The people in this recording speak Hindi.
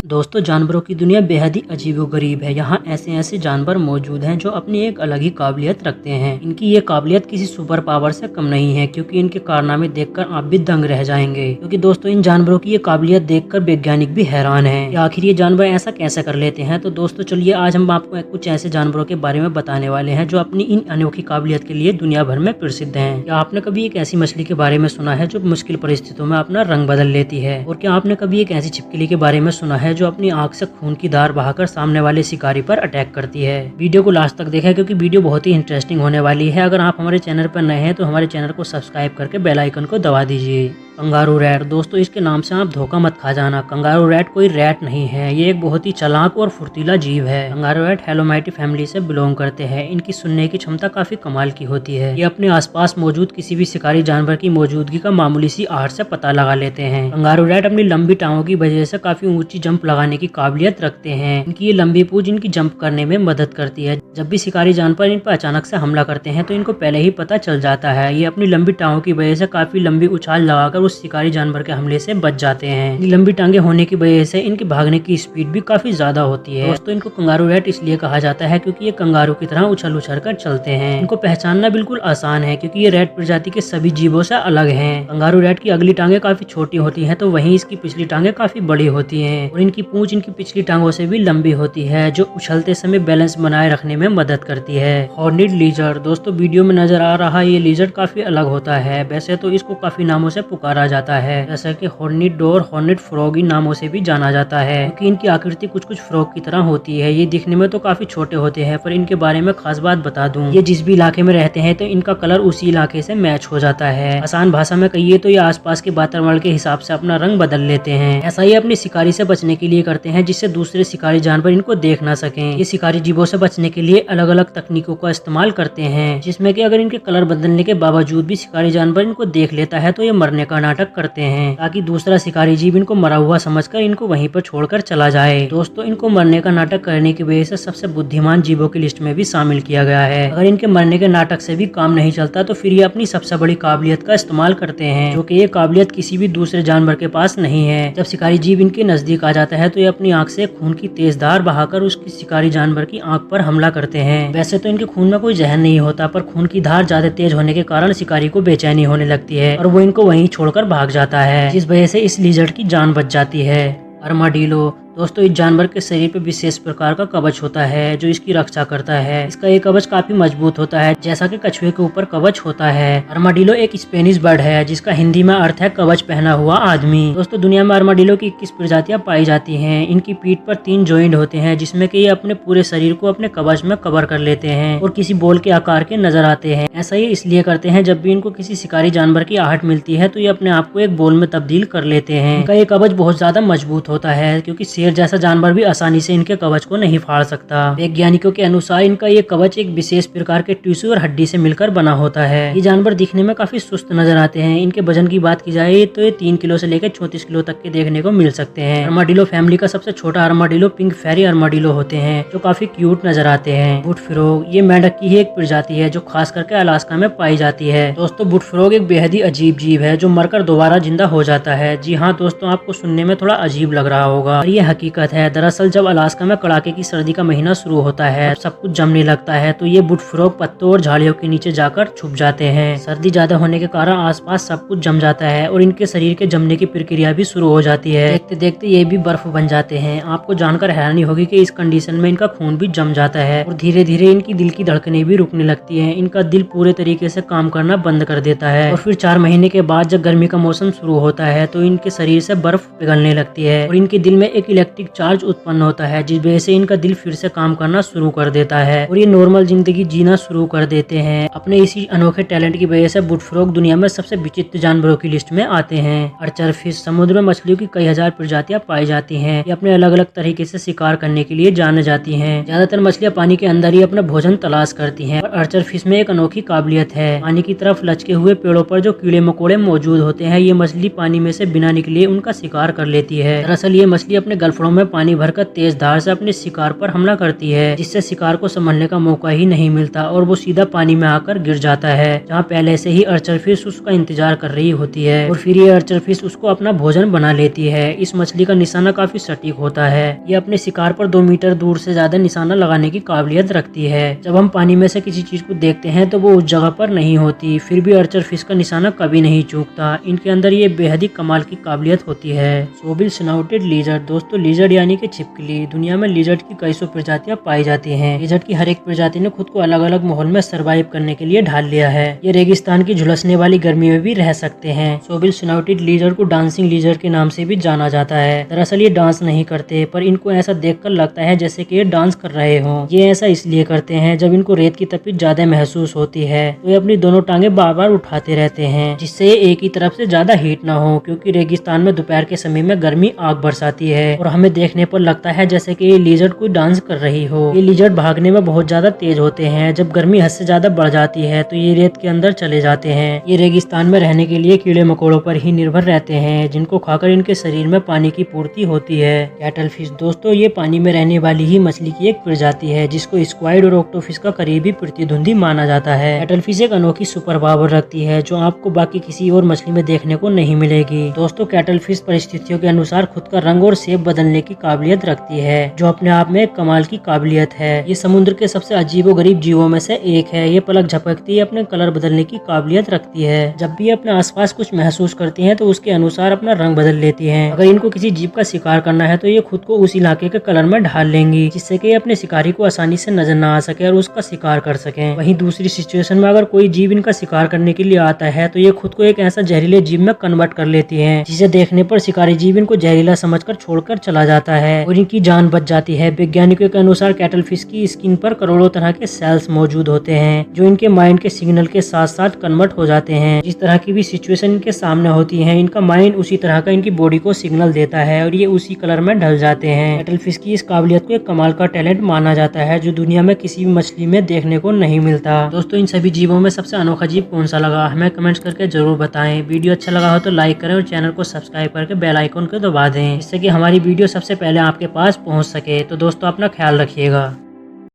दोस्तों, जानवरों की दुनिया बेहद ही अजीबोगरीब है। यहाँ ऐसे ऐसे जानवर मौजूद हैं जो अपनी एक अलग ही काबिलियत रखते हैं। इनकी ये काबिलियत किसी सुपर पावर से कम नहीं है, क्योंकि इनके कारनामे देखकर आप भी दंग रह जाएंगे। क्योंकि दोस्तों, इन जानवरों की ये काबिलियत देखकर वैज्ञानिक भी हैरान हैं कि आखिर ये जानवर ऐसा कैसे कर लेते हैं। तो दोस्तों चलिए, आज हम आपको कुछ ऐसे जानवरों के बारे में बताने वाले हैं जो अपनी इन अनोखी काबिलियत के लिए दुनिया भर में प्रसिद्ध हैं। क्या आपने कभी एक ऐसी मछली के बारे में सुना है जो मुश्किल परिस्थितियों में अपना रंग बदल लेती है? और क्या आपने कभी एक ऐसी छिपकली के बारे में सुना है जो अपनी आंख से खून की धार बहाकर सामने वाले शिकारी पर अटैक करती है? वीडियो को लास्ट तक देखें, क्योंकि वीडियो बहुत ही इंटरेस्टिंग होने वाली है। अगर आप हमारे चैनल पर नए हैं तो हमारे चैनल को सब्सक्राइब करके बेल आइकन को दबा दीजिए। Kangaroo rat. दोस्तों, इसके नाम से आप धोखा मत खा जाना। कंगारू रैट कोई रैट नहीं है, ये एक बहुत ही चालाक और फुर्तीला जीव है। कंगारू रैट हेलोमाइटी फैमिली से बिलोंग करते हैं। इनकी सुनने की क्षमता काफी कमाल की होती है। ये अपने आसपास मौजूद किसी भी शिकारी जानवर की मौजूदगी का मामूली सी आहट से पता लगा लेते हैं। कंगारू रैट अपनी लंबी टांगों की वजह से काफी ऊंची जंप लगाने की काबिलियत रखते हैं। इनकी ये लंबी पूंछ इनकी जंप करने में मदद करती है। जब भी शिकारी जानवर इन पर अचानक से हमला करते हैं तो इनको पहले ही पता चल जाता है। ये अपनी लंबी टांगों की वजह से काफी लंबी उछाल लगाकर उस शिकारी जानवर के हमले से बच जाते हैं। लंबी टांगे होने की वजह से इनके भागने की स्पीड भी काफी ज्यादा होती है। दोस्तों, इनको कंगारू रैट इसलिए कहा जाता है क्योंकि ये कंगारू की तरह उछल उछल कर चलते हैं। इनको पहचानना बिल्कुल आसान है, क्योंकि ये रैट प्रजाति के सभी जीवों से अलग हैं। कंगारू रैट की अगली टांगे काफी छोटी होती हैं, तो वहीं इसकी पिछली टांगे काफी बड़ी होती हैं। और इनकी पूंछ इनकी पिछली टांगों से भी लंबी होती है, जो उछलते समय बैलेंस बनाए रखने में मदद करती है। हॉर्निड लीजर्ड। दोस्तों, वीडियो में नजर आ रहा ये लीजर्ड काफी अलग होता है। वैसे तो इसको काफी नामों से पुकारा जाता है, जैसे कि हॉर्निड डोर, हॉर्निड फ्रॉग इन नामों से भी जाना जाता है, क्योंकि इनकी आकृति कुछ कुछ फ्रॉग की तरह होती है। ये दिखने में तो काफी छोटे होते हैं, पर इनके बारे में खास बात बता दूं, ये जिस भी इलाके में रहते हैं तो इनका कलर उसी इलाके से मैच हो जाता है। आसान भाषा में कहिए तो ये आसपास के वातावरण के हिसाब से अपना रंग बदल लेते हैं। ऐसा ही अपने शिकारी से बचने के लिए करते हैं, जिससे दूसरे शिकारी जानवर इनको देख ना सकें। ये शिकारी जीवों से बचने के लिए अलग अलग तकनीकों का इस्तेमाल करते हैं, जिसमें कि अगर इनके कलर बदलने के बावजूद भी शिकारी जानवर इनको देख लेता है तो ये मरने का नाटक करते हैं, ताकि दूसरा शिकारी जीव इनको मरा हुआ समझकर इनको वहीं पर छोड़कर चला जाए। दोस्तों, इनको मरने का नाटक करने की वजह से सबसे बुद्धिमान जीवों की लिस्ट में भी शामिल किया गया है। अगर इनके मरने के नाटक से भी काम नहीं चलता तो फिर ये अपनी सबसे बड़ी काबिलियत का इस्तेमाल करते हैं, जो कि ये काबिलियत किसी भी दूसरे जानवर के पास नहीं है। जब शिकारी जीव इनके नजदीक आ जाता है तो ये अपनी आंख से खून की तेज धार बहाकर उसकी शिकारी जानवर की आंख पर हमला करते हैं। वैसे तो इनके खून में कोई जहर नहीं होता, पर खून की धार ज्यादा तेज होने के कारण शिकारी को बेचैनी होने लगती है और वो इनको वहीं छोड़कर भाग जाता है, जिस वजह से इस लिजर्ड की जान बच जाती है। आर्माडिलो। दोस्तों, इस जानवर के शरीर पे विशेष प्रकार का कवच होता है जो इसकी रक्षा करता है। इसका ये कवच काफी मजबूत होता है, जैसा कि कछुए के ऊपर कवच होता है। आर्माडिलो एक स्पेनिश बर्ड है, जिसका हिंदी में अर्थ है कवच पहना हुआ आदमी। दोस्तों, दुनिया में आर्माडिलो की 21 प्रजातियां पाई जाती हैं। इनकी पीठ पर 3 जॉइंट होते हैं, जिसमें कि ये अपने पूरे शरीर को अपने कवच में कवर कर लेते हैं और किसी बॉल के आकार के नजर आते हैं। ऐसा ये इसलिए करते हैं, जब भी इनको किसी शिकारी जानवर की आहट मिलती है तो ये अपने आप को एक बॉल में तब्दील कर लेते हैं। इनका ये कवच बहुत ज्यादा मजबूत होता है, क्योंकि शेर जैसा जानवर भी आसानी से इनके कवच को नहीं फाड़ सकता। वैज्ञानिकों के अनुसार इनका ये कवच एक विशेष प्रकार के टिश्यू और हड्डी से मिलकर बना होता है। ये जानवर दिखने में काफी सुस्त नजर आते हैं। इनके वजन की बात की जाए तो ये 3 किलो से लेकर 34 किलो तक के देखने को मिल सकते हैं। आर्माडिलो फैमिली का सबसे छोटा आर्माडिलो पिंक फेरी आर्माडिलो होते हैं, जो काफी क्यूट नजर आते हैं। बुट फ्रॉग। ये मेंढक की ही एक प्रजाति है जो खास करके अलास्का में पाई जाती है। दोस्तों, बुट फ्रॉग एक बेहद ही अजीब जीव है जो मरकर दोबारा जिंदा हो जाता है। जी हाँ दोस्तों, आपको सुनने में थोड़ा अजीब लग रहा होगा, और ये हकीकत है। दरअसल जब अलास्का में कड़ाके की सर्दी का महीना शुरू होता है, सब कुछ जमने लगता है, तो ये बुट फ्रॉग पत्तों और झाड़ियों के नीचे जाकर छुप जाते हैं। सर्दी ज्यादा होने के कारण आसपास सब कुछ जम जाता है और इनके शरीर के जमने की प्रक्रिया भी शुरू हो जाती है। देखते देखते ये भी बर्फ बन जाते हैं। आपको जानकर हैरानी होगी कि इस कंडीशन में इनका खून भी जम जाता है और धीरे धीरे इनकी दिल की धड़कनें भी रुकने लगती है। इनका दिल पूरे तरीके से काम करना बंद कर देता है और फिर 4 महीने के बाद जब गर्मी का मौसम शुरू होता है तो इनके शरीर से बर्फ पिघलने लगती है और इनके दिल में एक इलेक्ट्रिक चार्ज उत्पन्न होता है, जिस वजह से इनका दिल फिर से काम करना शुरू कर देता है और ये नॉर्मल जिंदगी जीना शुरू कर देते हैं। अपने इसी अनोखे टैलेंट की वजह से बुट फ्रॉग दुनिया में सबसे विचित्र जानवरों की लिस्ट में आते हैं। Archer fish. समुद्र में मछलियों की कई हजार प्रजातियां पाई जाती हैं। ये अपने अलग अलग तरीके से शिकार करने के लिए जाने जाती हैं। ज्यादातर मछलियां पानी के अंदर ही अपना भोजन तलाश करती हैं। और आर्चर फिश में एक अनोखी काबिलियत है। पानी की तरफ लचके हुए पेड़ों पर जो कीड़े मकोड़े मौजूद होते हैं, ये मछली पानी में से बिना निकले उनका शिकार कर लेती है। दरअसल ये मछली अपने तलफड़ों में पानी भरकर तेज धार से अपने शिकार पर हमला करती है, जिससे शिकार को संभलने का मौका ही नहीं मिलता और वो सीधा पानी में आकर गिर जाता है, जहाँ पहले से ही अर्चर फिश उसका इंतजार कर रही होती है और फिर ये अर्चर फिश उसको अपना भोजन बना लेती है। इस मछली का निशाना काफी सटीक होता है। ये अपने शिकार पर 2 मीटर दूर से ज्यादा निशाना लगाने की काबिलियत रखती है। जब हम पानी में से किसी चीज को देखते हैं तो वो उस जगह पर नहीं होती, फिर भी अर्चर फिश का निशाना कभी नहीं चूकता। इनके अंदर ये बेहद ही कमाल की काबिलियत होती है। शोबिल स्नोटेड लिजर्ड। दोस्तों, लिजर्ड यानी कि छिपकली। दुनिया में लिजर्ड की कई सौ प्रजातियां पाई जाती हैं। लिजर्ड की हर एक प्रजाति ने खुद को अलग अलग माहौल में सरवाइव करने के लिए ढाल लिया है। ये रेगिस्तान की झुलसने वाली गर्मी में भी रह सकते हैं। शोबिल स्नोटेड लिजर्ड को डांसिंग लिजर्ड के नाम से भी जाना जाता है। दरअसल ये डांस नहीं करते, पर इनको ऐसा देखकर लगता है जैसे कि ये डांस कर रहे हों। ये ऐसा इसलिए करते हैं जब इनको रेत की तपिश ज्यादा महसूस होती है तो ये अपनी दोनों टांगे बार बार उठाते रहते हैं, जिससे ये एक ही तरफ से ज्यादा हीट ना हो, क्योंकि रेगिस्तान में दोपहर के समय में गर्मी आग बरसाती है और हमें देखने पर लगता है जैसे कि ये लिजर्ड कोई डांस कर रही हो। ये लिजर्ड भागने में बहुत ज्यादा तेज होते हैं। जब गर्मी हद से ज्यादा बढ़ जाती है तो ये रेत के अंदर चले जाते हैं। ये रेगिस्तान में रहने के लिए कीड़े मकोड़ों पर ही निर्भर रहते हैं, जिनको खाकर इनके शरीर में पानी की पूर्ति होती है। Cattle fish. दोस्तों, ये पानी में रहने वाली ही मछली की एक प्रजाति है, जिसको स्क्वाइड और ऑक्टोफिश का करीबी प्रतिद्वंदी माना जाता है। कैटल फिश एक अनोखी सुपर पावर रखती है जो आपको बाकी किसी और मछली में देखने को नहीं मिलेगी। दोस्तों, कैटल फिश परिस्थितियों के अनुसार खुद का रंग और शेप बदलने की काबिलियत रखती है, जो अपने आप में एक कमाल की काबिलियत है। ये समुद्र के सबसे अजीबोगरीब जीवों में से एक है। ये पलक झपकती ही अपने कलर बदलने की काबिलियत रखती है। जब भी अपने आसपास कुछ महसूस करती हैं तो उसके अनुसार अपना रंग बदल लेती हैं। अगर इनको किसी जीव का शिकार करना है तो ये खुद को उस इलाके के कलर में ढाल लेंगी, जिससे कि ये अपने शिकारी को आसानी से नजर न आ सके और उसका शिकार कर सके। वहीं दूसरी सिचुएशन में अगर कोई जीव इनका शिकार करने के लिए आता है तो ये खुद को एक ऐसा जहरीले जीव में कन्वर्ट कर लेती हैं, जिसे देखने पर शिकारी जीव इनको जहरीला समझकर छोड़कर चला जाता है और इनकी जान बच जाती है। वैज्ञानिकों के अनुसार कैटल फिश की स्किन पर करोड़ों तरह के सेल्स मौजूद होते हैं, जो इनके माइंड के सिग्नल के साथ साथ कन्वर्ट हो जाते हैं। जिस तरह की भी सिचुएशन इनके सामने होती है, इनका माइंड उसी तरह का इनकी बॉडी को सिग्नल देता है और ये उसी कलर में ढल जाते हैं। कैटल फिश की इस काबिलियत को एक कमाल का टैलेंट माना जाता है, जो दुनिया में किसी भी मछली में देखने को नहीं मिलता। दोस्तों, इन सभी जीवों में सबसे अनोखा जीव कौन सा लगा, हमें कमेंट्स करके जरूर बताएं। वीडियो अच्छा लगा हो तो लाइक करें और चैनल को सब्सक्राइब करके बेल आइकन को दबा दें, जिससे कि हमारी वीडियो सबसे पहले आपके पास पहुंच सके। तो दोस्तों, अपना ख्याल रखिएगा।